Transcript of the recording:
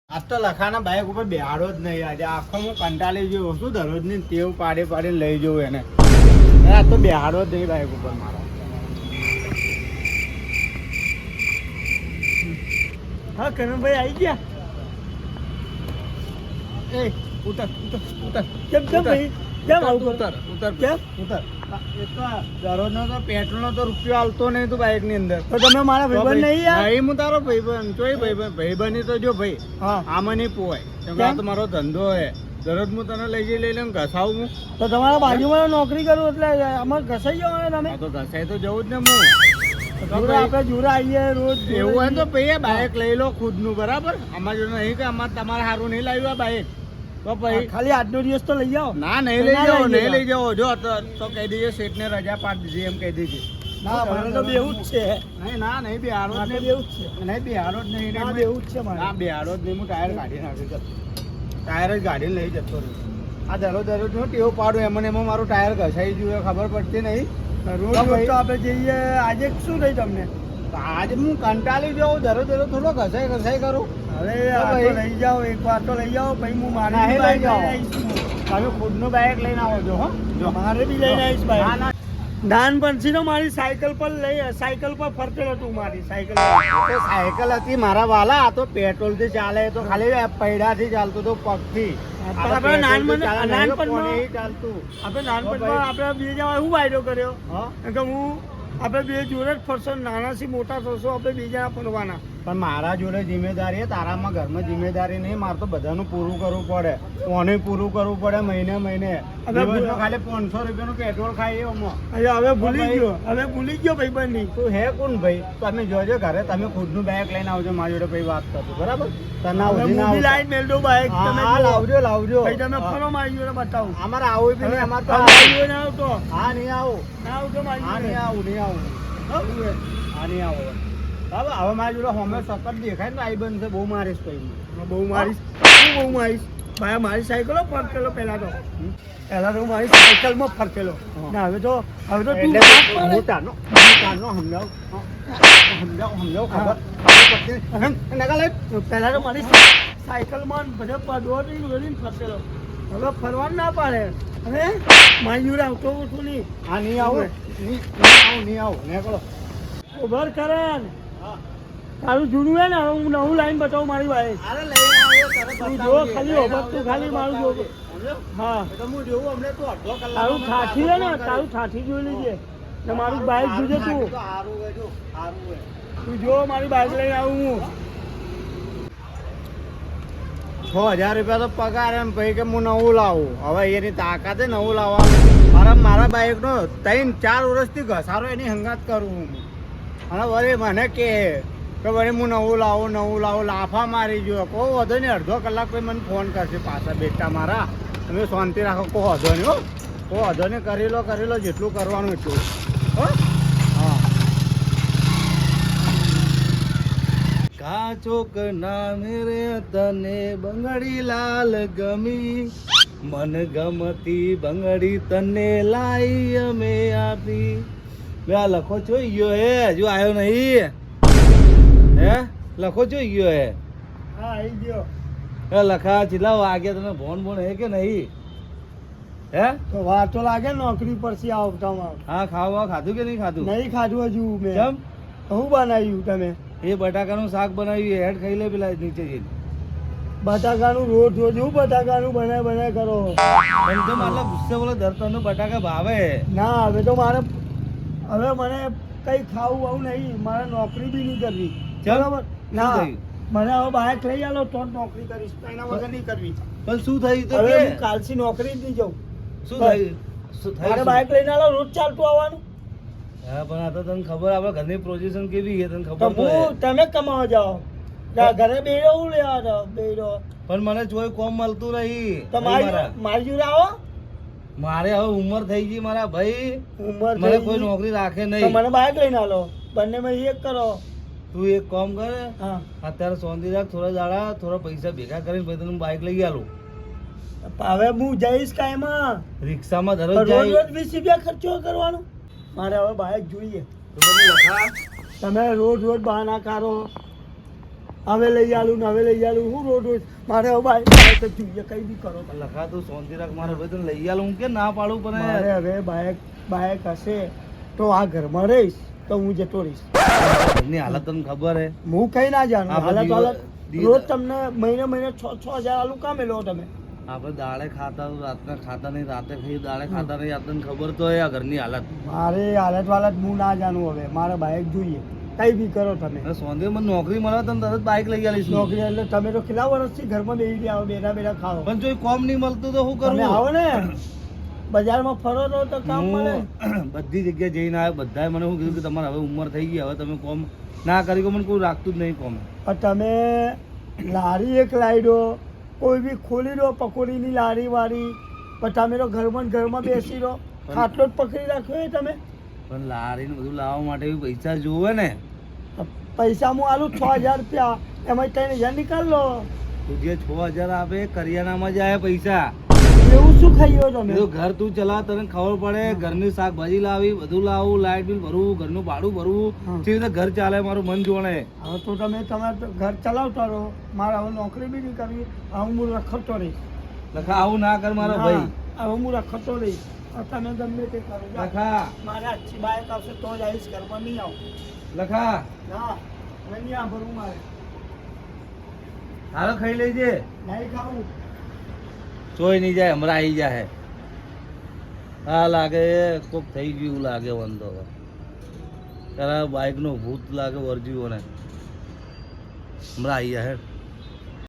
આજ તો લખાના બાઇક ઉપર બેહાડો જ નહીં. આજે આખો હું કંટાળી ગયો શું દરરોજ ની ટેવ પાડીને લઈ જવું એને. આ તો બેહાડો જ નહીં બાઇક ઉપર મારા. હા કનભાઈ આવી ગયા. એ ઉતર ઉતર ઉતર. કેમ કેમ ભાઈ કેમ આવું ઉતર ઉતર કેમ ઉતર. એ તો દરરોજનો તો પેટ્રોલનો તો રૂપિયો હાલતો નહીં તું બાઇક ની અંદર. તો તમે મારા ભાઈબંધ નહીં યાર. નહીં હું તારો ભાઈબંધ ચોય ભાઈબંધ તો જો ભાઈ હા આમાં નહીં પોવાય. કેમ કે આ તો મારો ધંધો હે. દરરોજ હું તને લઈ લઈને ઘસાવું હું. તો તમારા બાજુમાં નોકરી કરું એટલે અમારે ઘસાઈ જવાના તમે. આ તો ઘસાય તો જવું જ ને હું. જોરા આપણે જોરા આવીએ રોજ. એવું હોય તો ભાઈ બાઇક લઈ લો ખુદનું બરાબર. અમારે જો નહીં કે અમારે તમારે સારું નહીં લાવ્યું આ બાઇક તો ભાઈ ખાલી આજનો દિવસ તો લઈ જાઓ. ના નહીં લઈ જાઓ નહીં લઈ જાઓ. જો તો કહી દેજે શેઠને રજા પાડી દીધી એમ કહી દેજે. ના મારે તો બેવું જ છે. નહીં ના નહીં બેહાડો જ નહીં. બેવું જ છે. નહીં બેહાડો જ નહીં. ના બેવું જ છે મારે. ના બેહાડો જ નહીં. હું ટાયર કાઢી નાખ્યું. ટાયર જ ગાડીને લઈ જતો રહ્યો. આ દરરોજ હું ટેવ પાડું એમાં એમાં મારું ટાયર ઘસાઈ ગયું ખબર પડતી નહીં. રોજ રોજ તો આપણે જઈએ. આજે શું થઈ તમને? આજે હું કંટાળી જાઉં. દરરોજ થોડો ઘસાઈ કરું. હવે આ તો લઈ જાઓ એક વાર તો લઈ જાઓ પછી હું મારે નહીં લઈ જાઓ. આવીશ. તમે ખુદનું બાઇક લઈને આવો છો હો. જો મારે બી લઈને આવીશ ના ભાઈ. ના નાનપણથી તો મારી સાયકલ પર ફરતેલો તું મારી સાયકલ. તો સાયકલ હતી મારા વાલા. આ તો પેટ્રોલ થી ચાલે. તો ખાલી પૈડા થી ચાલતું તો પગ થી. આપણે નાનપણમાં ચાલતું. આપણે નાનપણમાં આપણે બે જણા શું વાયદો કર્યો હા કે હું આપણે બે જોડે જ ફરશો. નાનાથી મોટા થશો આપણે બે જણા ફરવાના. પણ મારા જોડે જિમ્મેદારી તારામાં ઘરમાં જિમ્મેદારી નહીં. મારે તો બધાનું પૂરું કરવું પડે. કોને પૂરું કરવું પડે મહિને દિવસમાં ખાલી 500 રૂપિયાનું પેટ્રોલ ખાઈએ એમાં. હવે ભૂલી ગયો ભાઈ બની. તું હે કોણ ભાઈ? તમે જોજો ઘરે તમે ખુદનું બાઇક લઈને આવજો મારી જોડે પછી વાત કરજો બરાબર. લાઈન મેલ દો બાઈક તમે લાવજો ભાઈ તમે ફરો મારી જોડે બતાવું. અમારે આવું બી નહીં. અમારે તો ના આવતો હા નહીં આવું. ના આવતો મારી હા જોડે. નહીં આવું નહીં આવું. હા નહીં આવું. બરાબર હવે મારી જોડે હોમે સતત દેખાય ને આઈ બનશે. બહુ મારીશ પછી. બહુ મારીશ ભાઈ. મારી સાયકલો ફરતેલો પહેલા તો મારી સાયકલમાં ફરતેલો. ને હવે તો તું એટલે હું તારનો સમજાવ ખબર પડતી પહેલા તો મારી સાયકલમાં બધે દોડીને ફરતેલો. હવે ફરવાનું ના પાડે. હવે મારી જોડે આવતો ઓછું નહીં. હા નહીં આવું નહીં આવું નીકળો. ઉભર કરે તારું જૂનું હે ને. હવે હું નવું લાઈન બતાવું મારી ભાઈ. અરે લઈને આવ્યો તરત તું બતાવજે. જો ખાલી ઉભર તું ખાલી મારું જો. સમજ્યો? હા તો હું જોઉં અમને તો અડધો કલાક તારું ઠાઠી હે ને તારું ઠાઠી જોઈ લેજે. ને મારું બાઈક જોજે તું. સારું હે જો સારું હે. તું જો મારી બાઈક લઈને આવું હું. 6000 રૂપિયા તો પગાર એમ ભાઈ કે હું નવું લાવું. હવે એની તાકાતે નવું લાવવાનું. અરે મારા બાઇકનો 3-4 વર્ષથી ઘસારો એની હંગાત કરું હું. અને વળી મને કે વળી હું નવું લાવું લાફા મારી ગયો. કોઈ વધો નહીં. અડધો કલાક પછી મને ફોન કરશે પાછા બેટા મારા. તમે શાંતિ રાખો. કોઈ વધો નહીં હો. કોઈ વધો નહીં. કરી લો જેટલું કરવાનું એટલું હો. હા કાચોક ના મેરે તને બંગડી લાલ ગમી. મન ગમતી બંગડી તને લાઈ અમે આપી. બે આ લખો જોઈ ગયો હે હજુ આવ્યો નહીં. હે લખો જોઈ ગયો હે. હા આવી ગયો. હે લખા ચીલા વાગે તને ભોન હે કે નહીં? હે તો વાર તો લાગે નોકરી પરથી આવતામાં. હા ખાવા ખાધું કે નહીં ખાધું? નહીં ખાધું હજુ મેં. કેમ? શું બનાવ્યું તમે? એ બટાકાનું શાક બનાવ્યું. હેડ ખાઈ લે પેલા નીચે જઈને. બટાકાનું રોજ હું બટાકાનું બનાય કરો. પણ તો મારા ગુસ્સે બોલો દર તને બટાકા ભાવે. ના હવે તો મને કઈ ખાવું આવું નહીં. મારે નોકરી બી નહીં કરવી. બરાબર ના મને હવે બાઇક લઈ આલો તો જ નોકરી કરીશ. એના વગર નહીં કરવી. પણ શું થયું તો હવે કે? હું કાલથી નોકરી જ નહીં જાઉં. શું થયું? શું મારે થયું? બાઇક લઈને આલો રોજ ચાલતું આવવાનું. હા પણ આ તો તને ખબર આપણા ઘરની પોઝિશન કેવી છે તને તો ખબર તો હે. તમે કમાવા જાઓ. ઘરે બેડો હું લેવા બેડો. પણ મને જોઈ કોમ મળતું નહીં. તો મારી જોડે આવો. મારે હવે ઉંમર થઈ ગઈ મારા ભાઈ. ઉંમર મને થઈ કોઈ ગઈ. નોકરી રાખે તો નહીં. મને બાઇક લઈને આલો. બંનેમાં એક કરો. તું એક કામ કર. હા અત્યારે શાંતિ રાખ. થોડા પૈસા ભેગા કરીને પછી તને બાઇક લઈ આલું. હવે હું જઈશ કાયમાં. રિક્ષામાં રોજ દરરોજ જાય. 20 રૂપિયા ખર્ચો કરવાનો. મારે હવે બાઇક જોઈએ. તો બધું લખા. તમે રોજ બહાના કાઢો. હવે લઈ આલું ને હવે લઈ આલું હું રોજ મારે હવે બાઈક જોઈએ કઈ બી કરો તમે. લખા તું શાંતિ રાખ મારે ભાઈ તને લઈ આલું હું કે ના પાડું પણ મારે હવે બાઈક હશે તો આ ઘરમાં રહીશ તો હું જતો રહીશ. ઘરની હાલત તને ખબર હે. હું કઈ ના જાણું આપણે હાલત દિવસ- રોજ તમને મહિને 6,000 આલું કામે લો તમે. આપણે દાળે ખાતા તો રાતના ખાતા નહીં, રાતે ખાઈ દાળે ખાતા નહીં. આ તને ખબર તો હે આ ઘરની હાલત. મારે હાલત વાલત હું ના જાણું હવે મારે બાઈક જોઈએ કઈ બી કરો તમે. સોંધે મને નોકરી મળે તને તરત બાઇક લઈ આલીશ. નોકરી એટલે તમે તો કેટલા વર્ષથી ઘરમાં બેસી રહ્યા બેઠા બેઠા ખાઓ. પણ જો કોમ નહીં મળતું તો શું તમે કરું? આવો ને બજારમાં ફરો તો તો કામ મળે. હું બધી જગ્યાએ જઈને આવ્યો. બધાએ મને શું કીધું કે તમારે હવે ઉંમર થઈ ગઈ, હવે તમે કોમ ના કરી કે મને કોઈ રાખતું જ નહીં કોમ. પણ તમે લારી એક લાવી દો કોઈ બી ખોલી દો પકોડીની લારી વાળી પણ તમે તો ઘરમાં ને ઘરમાં બેસી રહો ખાટલો જ પકડી રાખ્યો એ તમે. પણ લારીને બધું લાવવા માટે બી પૈસા જોવે ને. પૈસા હું આલું 6,000 રૂપિયા એમાં 3,000 નિકાલ લો. તું જે 6,000 આપે કરિયાણામાં જાય પૈસા. એવું શું ખાઈ તમે? બીજું ઘર તું ચલાવ તને ખબર પડે. ઘરની શાકભાજી લાવી, બધું લાવવું, લાઇટ બિલ ભરવું, ઘરનું ભાડું ભરવું, હા. કેવી રીતે ઘર ચાલે મારું મન જોણે. હવે તો તમે તમારે તો ઘર ચલાવતા રહો મારે હવે નોકરી બી નહીં કરવી. હવે હું રખડતો રહીશ. લખા આવું ના કર મારો ભાઈ. હવે હું રખડતો રહીશ. હવે તમે ગમે તે કરો જાઓ. લખા મારે अच्छी બાઈક આવશે તો જ આવીશ ઘરમાં નહીં આવું. લખા ના હવે નહીં આભરવું મારે હાલો ખાઈ લેજે. નહીં ખાવું. ચોઈ નહીં જાય, હમણાં આવી જાય. હા લાગે કોક થઈ ગયું લાગે વાંધો. તારા બાઇક નો ભૂત લાગે વર્જ્યું ને હમણાં આવી જાય.